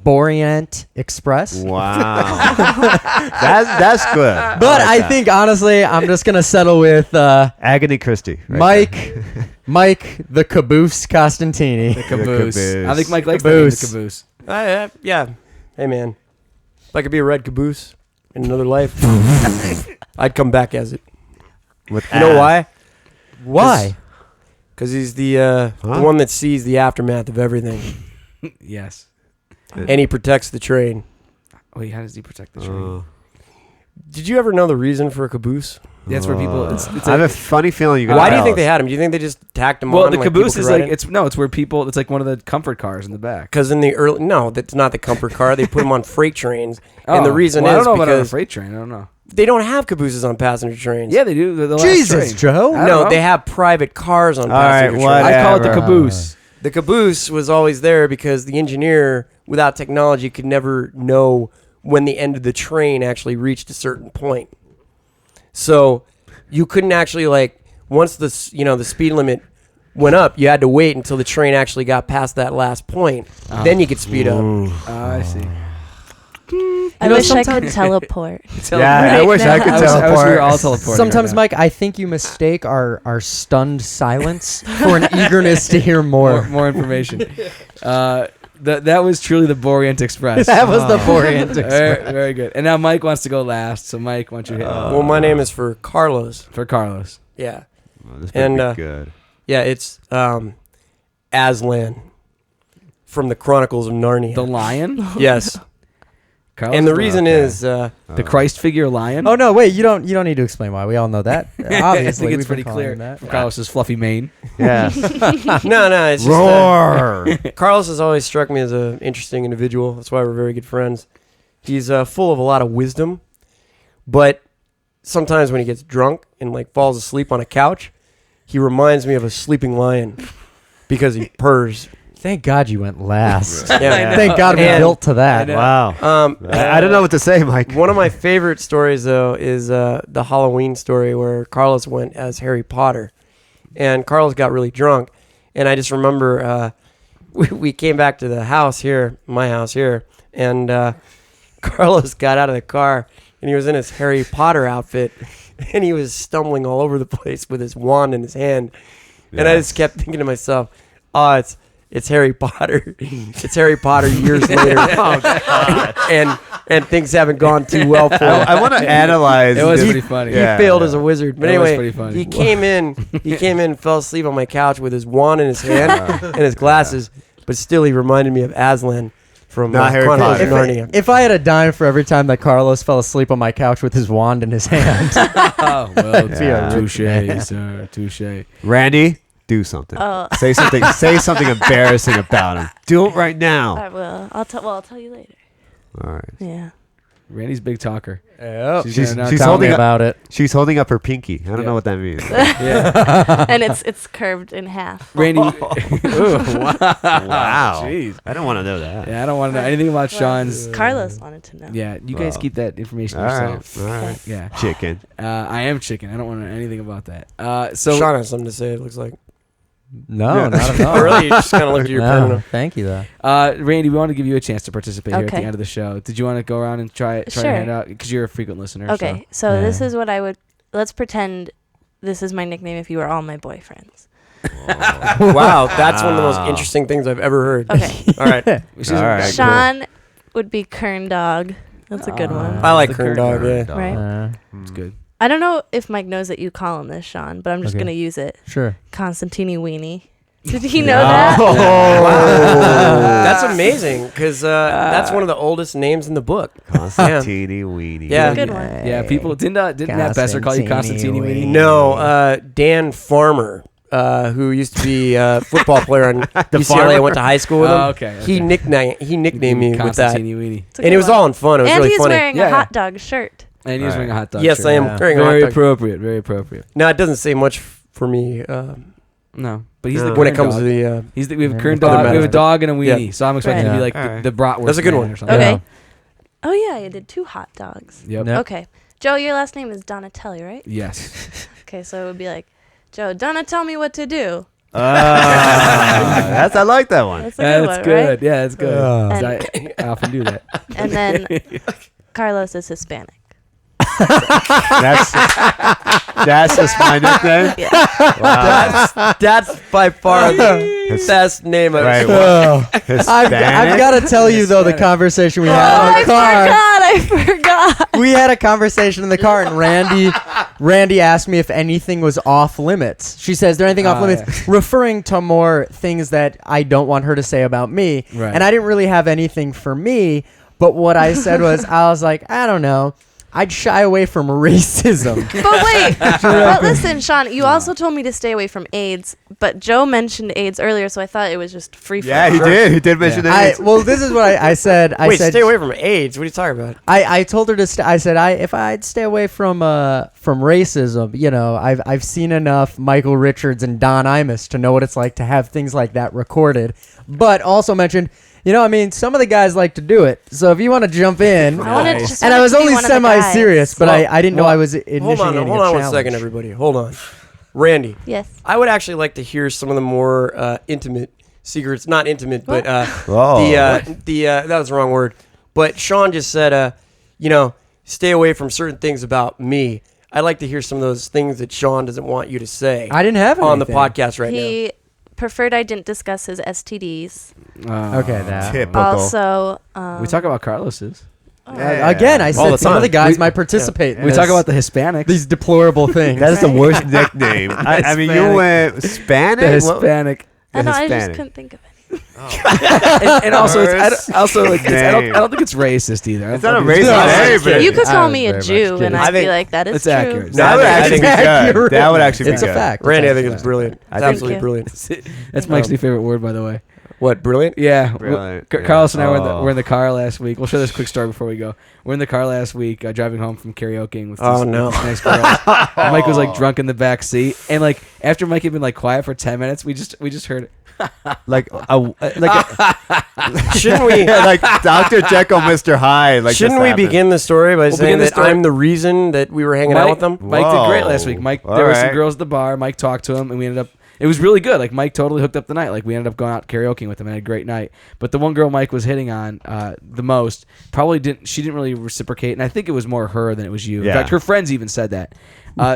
Borient Express. Wow. that's good. But like I that. think honestly, I'm just gonna settle with Agony Christie. right there. Mike the Caboose Costantini. The caboose. caboose. I think Mike likes Caboose. the caboose. Yeah. Hey, man. If I could be a red caboose in another life, I'd come back as it. With You know ass. why? Why? Because he's the one that sees the aftermath of everything, Yes. and he protects the train. Wait, how does he protect the train? Oh. Did you ever know the reason for a caboose? That's where people. It's I have a funny feeling you're gonna Why do you tell think they us. had him? Do you think they just tacked him well, on? the like people caboose could is ride like in? it's where people. It's like one of the comfort cars in the back. Because in the early, no, that's not the comfort car. They put them on freight trains, Oh, and the reason well, I is don't know about on a because freight train. I don't know. they don't have cabooses on passenger trains. Yeah, they do. The last Jesus, train. Joe. I don't no, know. they have private cars on All right, passenger what- trains. I call it the Whatever. caboose. The caboose was always there because the engineer, without technology, could never know when the end of the train actually reached a certain point. So you couldn't actually once the speed limit went up, you had to wait until the train actually got past that last point. Then you could speed up. I see. I wish I could teleport. Yeah, I wish I could I wish we teleport. were all teleporting. Sometimes, right Mike, I think you mistake our stunned silence for an eagerness to hear now. more. more information. That was truly the Borient Express. That was the Borient Very, Express. very good. And now Mike wants to go last. So Mike, why don't you hit Well, my name is for Carlos. for Carlos? Yeah. Oh, this better And, be good. Yeah, it's Aslan from the Chronicles of Narnia. The lion. Yes. Carlos And the is reason okay. is the Christ figure lion. Oh no, wait! You don't need to explain why. We all know that. I Obviously, think it's we've been pretty calling clear him that. from Carlos's fluffy mane. Yeah. no, it's just Roar. Carlos has always struck me as an interesting individual. That's why we're very good friends. He's full of a lot of wisdom, but sometimes when he gets drunk and falls asleep on a couch, he reminds me of a sleeping lion because he purrs. Thank God you went last. Yeah. Thank God we And- built to that. Wow. I don't know what to say, Mike. One of my favorite stories, though, is the Halloween story where Carlos went as Harry Potter. And Carlos got really drunk. And I just remember we came back to the house here, my house here, and Carlos got out of the car and he was in his Harry Potter outfit and he was stumbling all over the place with his wand in his hand. And I just kept thinking to myself, oh, it's Harry Potter. It's Harry Potter years later. and things haven't gone too well for him. I want to analyze. It was pretty funny. He failed as a wizard. But That was anyway, pretty funny. he came in, fell asleep on my couch with his wand in his hand and his glasses. But still, he reminded me of Aslan from Not Harry Chronicles Potter. of Narnia. If I had a dime for every time that Carlos fell asleep on my couch with his wand in his hand. Oh, well, Yeah. touche, sir, touche. Randy, do something. Say something. Say something embarrassing about him. Do it right now. I will. I'll tell you later. All right. Yeah. Randy's big talker. She's gonna now she's tell holding me up, about it. She's holding up her pinky. I don't Yeah. know what that means. Yeah. And it's curved in half. Randy. Ooh, wow. Wow. Jeez. I don't want to know that. Yeah, I don't want to know anything about Sean's. Carlos wanted to know. Yeah, you guys Well, keep that information All yourself. right. All right. Yeah. Chicken. I am chicken. I don't want to know anything about that. So Sean has something to say, it looks like. No, Yeah. not at all. Oh, really? You just kind of looked at your pen. No, thank you, though. Randy, we want to give you a chance to participate here at the Okay. end of the show. Did you want to go around and try to Sure. hand out because you're a frequent listener? Okay, so this Yeah. is what I would. Let's pretend this is my nickname if you were all my boyfriends. Wow, that's one of the most Wow. interesting things I've ever heard. Okay. All right. So, All right. Sean would be Kern Dog. That's a good one. I like The Kern Kern Dog, yeah. Right. It's good. I don't know if Mike knows that you call him this, Sean, but I'm just Okay. going to use it. Sure. Constantini Weenie. Did he know that? That's amazing because that's one of the oldest names in the book. Constantini Weenie. Yeah. Good one. Yeah, people didn't Matt Besser call you Constantini Weenie? No, Dan Farmer, who used to be a football player on UCLA. I farmer? went to high school with him. Oh, okay. He nicknamed me with that. Constantini Weenie. It's a And good it was one. all in fun. It was And really he's funny. wearing Yeah, a yeah. hot dog shirt. And he was Right. wearing a hot dog Yes, shirt. I am Yeah. wearing a hot Very dog. appropriate. Very appropriate. No, it doesn't say much for me No, but he's No. the when it Kern comes dog. to the. He's the, we have a Yeah. Kern Other dog. We have a matters. dog and a weenie. Yeah. So I'm expecting Right. to be like Alright. the bratwurst. That's a good man one. Or something. Okay. Yeah. Oh, yeah, you did 2 hot dogs. Yep. Yep. Okay. Joe, your last name is Donatelli, right? Yes. Okay, so it would be like, Joe, tell me what to do. I like that one. That's a good That's one, good. right? Yeah, that's good. 'Cause And- I often do that. And then Carlos is Hispanic. That's just my nickname. That's by far the best name I've Right. ever. Well, I've Hispanic. got to tell you, though, the conversation we had in the car. I forgot. We had a conversation in the car, and Randy asked me if anything was off limits. She says, "Is there anything off limits?" Yeah. Referring to more things that I don't want her to say about me. Right. And I didn't really have anything for me, but what I said was, I was like, I don't know. I'd shy away from racism. But wait, but listen, Sean, you also told me to stay away from AIDS, but Joe mentioned AIDS earlier, so I thought it was just free for Yeah, all. he did. He did mention that. Well, this is what I said. I Wait, said, stay away from AIDS. What are you talking about? I told her to. I said, if I'd stay away from racism, you know, I've seen enough Michael Richards and Don Imus to know what it's like to have things like that recorded. But also mentioned, you know, I mean, some of the guys like to do it. So if you want to jump in, I wanted Nice. just and I wanted was to be only one of the semi-serious, guys. but Well, I didn't know well, I was initiating Hold on a one challenge. second, everybody. Hold on, Randy. Yes. I would actually like to hear some of the more intimate secrets. Not intimate, but Oh. that was the wrong word. But Sean just said, you know, stay away from certain things about me. I'd like to hear some of those things that Sean doesn't want you to say I didn't have on the anything. podcast right now. He preferred I didn't discuss his STDs. Okay, that. Typical. Also, We talk about Carlos's. Again, I All said the some of the time. guys might participate. in We this. talk about the Hispanics. these deplorable things. That is the worst nickname. I mean, you Hispanic. went Hispanic. the What- Hispanic. I know, I just Hispanic. couldn't think of it. and also, it's, I Name. don't think it's racist either. It's not a think racist it's- name, but You could call was me a very much Jew, kidding. and I I'd be think like, that is it's true. accurate. that would I actually think be good. accurate. That would actually It's be a good. fact. Randy, I It's think a it's fact. brilliant. It's I think- absolutely you. brilliant. That's Mike's new favorite word, by the way. What, brilliant? Yeah, Brilliant. Yeah. Carlos and I Oh. were in the car last week. We'll share this quick story before we go. We're in the car last week, driving home from karaokeing with Oh, these, no. with these nice girls. And Mike was like drunk in the back seat, and like after Mike had been like quiet for 10 minutes, we just heard Like Shouldn't we? like Dr. Jekyll, Mr. Hyde. Like Shouldn't this we happened. begin the story by saying begin the that story- I'm the reason that we were hanging out with them? Mike did great last week. Whoa. Mike, All there were some right. girls at the bar. Mike talked to him, and we ended up. It was really good. Like Mike totally hooked up the night. Like we ended up going out karaokeing with him and had a great night. But the one girl Mike was hitting on the most she didn't really reciprocate, and I think it was more her than it was you. Yeah. In fact, her friends even said that.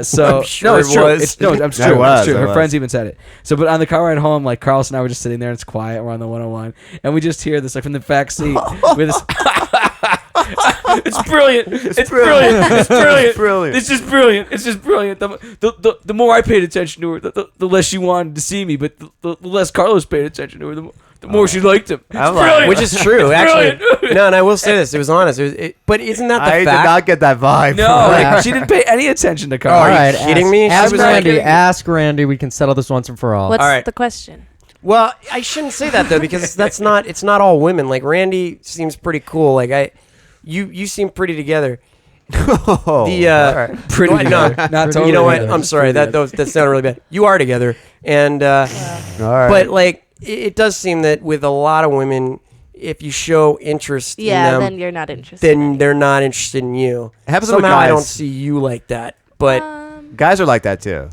So I'm sure no, it's it true. was. It's, no, I'm sure. It was, It's true. it Her was. friends even said it. So, but on the car ride home, like Carlos and I were just sitting there, and it's quiet. We're on the 101, and we just hear this like from the back seat with this. It's brilliant. It's brilliant. It's brilliant. Brilliant. It's just brilliant. It's just brilliant. The more I paid attention to her, the less she wanted to see me. But the less Carlos paid attention to her, the more she liked him. It's brilliant. Which is true, It's actually. brilliant. No, and I will say this. It was honest. But isn't that the I did fact? not get that vibe. No, like, she didn't pay any attention to Are Carlos. you All right, kidding me? She Ask was Randy. like- Ask Randy. We can settle this once and for all. What's All right. the question? Well, I shouldn't say that though, because it's not all women. Like Randy seems pretty cool. Like you seem pretty together. Oh, Pretty no, together. Not totally you know what? together. I'm sorry. That sounded really bad. You are together, and all right. but like it does seem that with a lot of women, if you show interest Yeah, in then them, you're not interested. then they're not interested in you. It happens with Somehow I guys. don't see you like that. But Guys are like that too.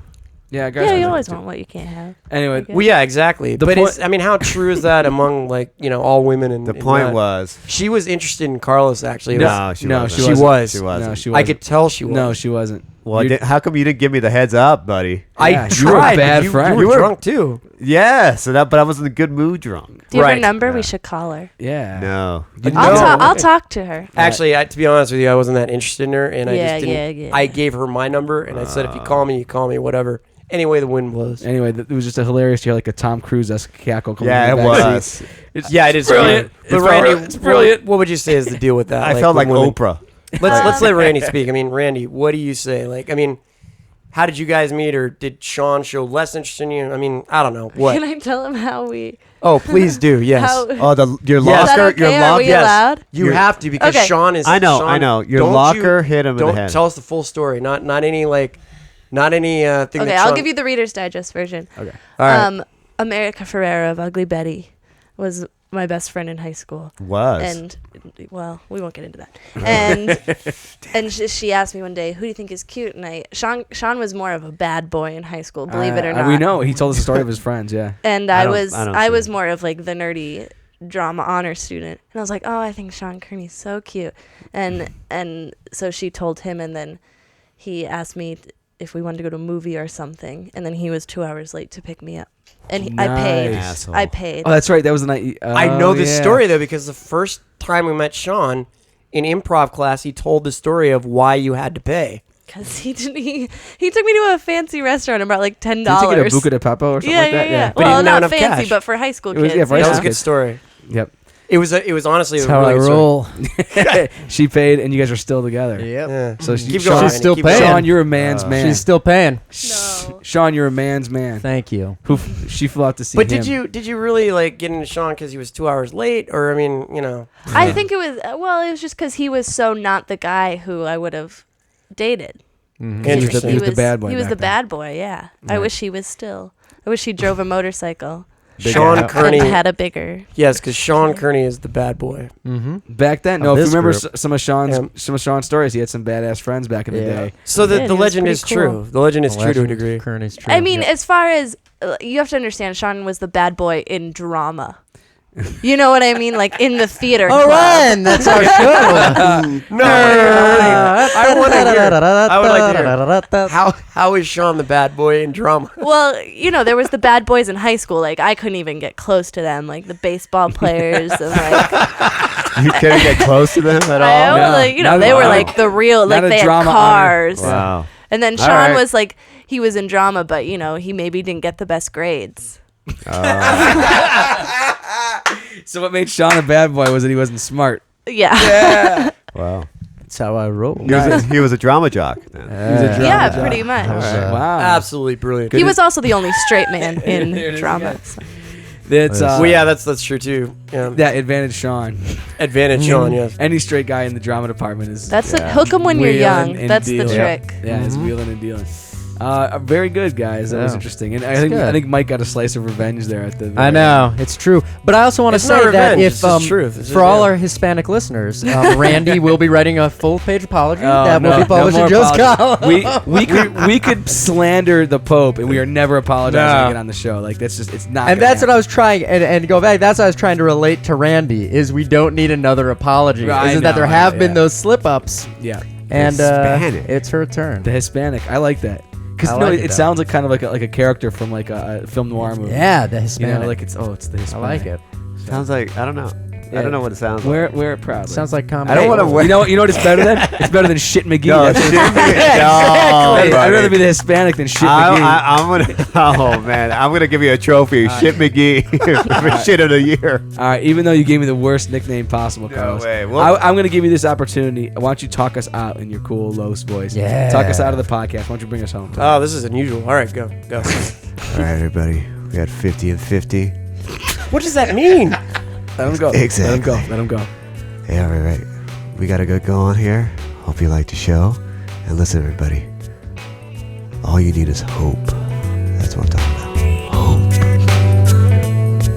Yeah, guys. yeah, are you like always that, too. want what you can't have. Anyway, Okay. well, yeah, exactly. The But point- I mean, how true is that among like all women? And The point was, she was interested in Carlos. Actually, It no, was- she no, wasn't. she She wasn't. was. She wasn't. No, she I wasn't. could tell she was. No, she wasn't. Well, You- how come you didn't give me the heads up, buddy? I Yeah, tried. you were a bad you, friend. You were You were- drunk too. Yeah, but I was in a good mood drunk. Do you have Right. her number? Yeah. We should call her. Yeah. No. I'll talk to her. Actually, to be honest with you, I wasn't that interested in her, and I Yeah, just didn't. yeah. I gave her my number, and I said, if you call me, you call me, whatever. Anyway, the wind blows. Anyway, it was just a hilarious to hear like a Tom Cruise-esque cackle coming Yeah, from it the back was. seat. It's Yeah, it is brilliant. But It's Randy, brilliant. It's brilliant. What would you say is the deal with that? I felt like with women? Oprah. Let's let Randy speak. I mean, Randy, what do you say? Like, I mean, how did you guys meet, or did Sean show less interest in you? I mean, I don't know. What? Can I tell him how we? Oh, please do. Yes. How, Oh, your is locker, that okay? your Are locker. we yes. allowed? You have to, because Okay. Sean is. I know. Sean, Your don't locker you- hit him in the Don't head. tell us the full story. Not any thing. Okay, that I'll Sean- give you the Reader's Digest version. Okay. All right. America Ferrera of Ugly Betty was my best friend in high school. Was. And well, we won't get into that. And she asked me one day, "Who do you think is cute?" And Sean was more of a bad boy in high school, believe it or not. We know. He told us the story of his friends. Yeah. And I I don't- was I don't I see was it. more of like the nerdy drama honor student, and I was like, "Oh, I think Sean Kearney's so cute," and so she told him, and then he asked me if we wanted to go to a movie or something, and then he was 2 hours late to pick me up, and I paid. Nice. Asshole. I paid. Oh, that's right. That was the night. I know this yeah. story though, because the first time we met Sean in improv class, he told the story of why you had to pay. Because he took me to a fancy restaurant and brought like $10. Did you get a buca de pepo or something yeah, like that? yeah. But he Well, didn't have not enough fancy, cash. but for high school It was- kids. yeah, for high That you was a know? good story. Yep. It was honestly That's a how really I good story. roll. She paid, and you guys are still together. Yep. Yeah. So Keep Sean, going. She's still Keep paying. going. Sean, you're a man's man. She's still paying. No. Sean, you're a man's man. Thank you. She flew out to see But him. did you really like get into Sean because he was 2 hours late, or I mean, I think it was, it was just because he was so not the guy who I would have dated. Interesting. He was the bad boy He was back the then. bad boy, yeah. I Right. wish he was still. I wish he drove a motorcycle Sean and Kearney. had a bigger. Yes, because Sean Kearney is the bad boy. Mm-hmm. Back then, Of no. If you this remember group. some of Sean's stories, he had some badass friends back in the Yeah. day. So Yeah, the he was legend pretty is cool. true. The legend is true to a degree. Kearney's true. I mean, as far as you have to understand, Sean was the bad boy in drama. You know what I mean? Like in the theater. all club. right, that's our show. No, I want to hear. I would like to hear. How is Sean the bad boy in drama? Well, there was the bad boys in high school. Like I couldn't even get close to them. Like the baseball players and like You couldn't get close to them at I all? was No, like, not they at were all. like the real, Not like a they had drama cars. honor. Wow. And then All Sean right. was like, he was in drama, but he maybe didn't get the best grades. So what made Sean a bad boy was that he wasn't smart. Yeah. Wow. That's how I roll. He was a drama jock then. He was a drama Yeah, jock. pretty much. All right. Wow. Absolutely brilliant. He was also the only straight man There it in is drama. again. so. That's Well, yeah, that's true too. Yeah. that advantage Sean. Advantage Sean, yes. Any straight guy in the drama department is That's hook 'em when you're wheeling young. and That's the dealing. trick. Yeah, it's wheeling and dealing. Very good, guys. That was Yeah. interesting, and It's good. I think Mike got a slice of revenge there at the. I know, it's true. But I also want to It's not say that revenge, if it's just truth. It's for just all real. our Hispanic listeners, Randy will be writing a full-page apology Oh, that will no, be published no in more Joe's apologies. column. we could slander the Pope, and we are never apologizing No. again on the show. Like that's just it's not. And that's what I was trying, and to go back, that's what I was trying to relate to Randy, is we don't need another apology. I Is that there know, have been yeah. those slip-ups, Yeah, and Hispanic. it's her turn. the Hispanic. I like that because I no, like it it, though. sounds like kind of like a character from like a film noir movie. Yeah, the You Hispanic. know, like it's the I Hispanic. like it. Sounds like, I don't know. I don't know what it sounds like. Wear it proudly. Sounds like comedy. I don't want to wear. You know what it's better than? It's better than Shit McGee. No, That's shit what- McGee. No, I'd buddy. rather be the Hispanic than Shit McGee. I'm gonna. Oh man, I'm gonna give you a trophy, Shit McGee, for shit of the year. All right, even though you gave me the worst nickname possible, Carlos, way. Well- I'm going to give you this opportunity. Why don't you talk us out in your cool, low voice? Yeah. Talk us out of the podcast. Why don't you bring us home? Oh, this is unusual. All right, go. All right, everybody. We had 50 and 50. What does that mean? Let him go. Exactly. Let him go. Hey, all right. We got a good go on here. Hope you liked the show. And listen, everybody. All you need is hope. That's what I'm talking about. Hope.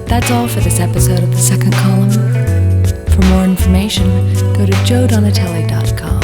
That's all for this episode of The Second Column. For more information, go to joedonatelli.com.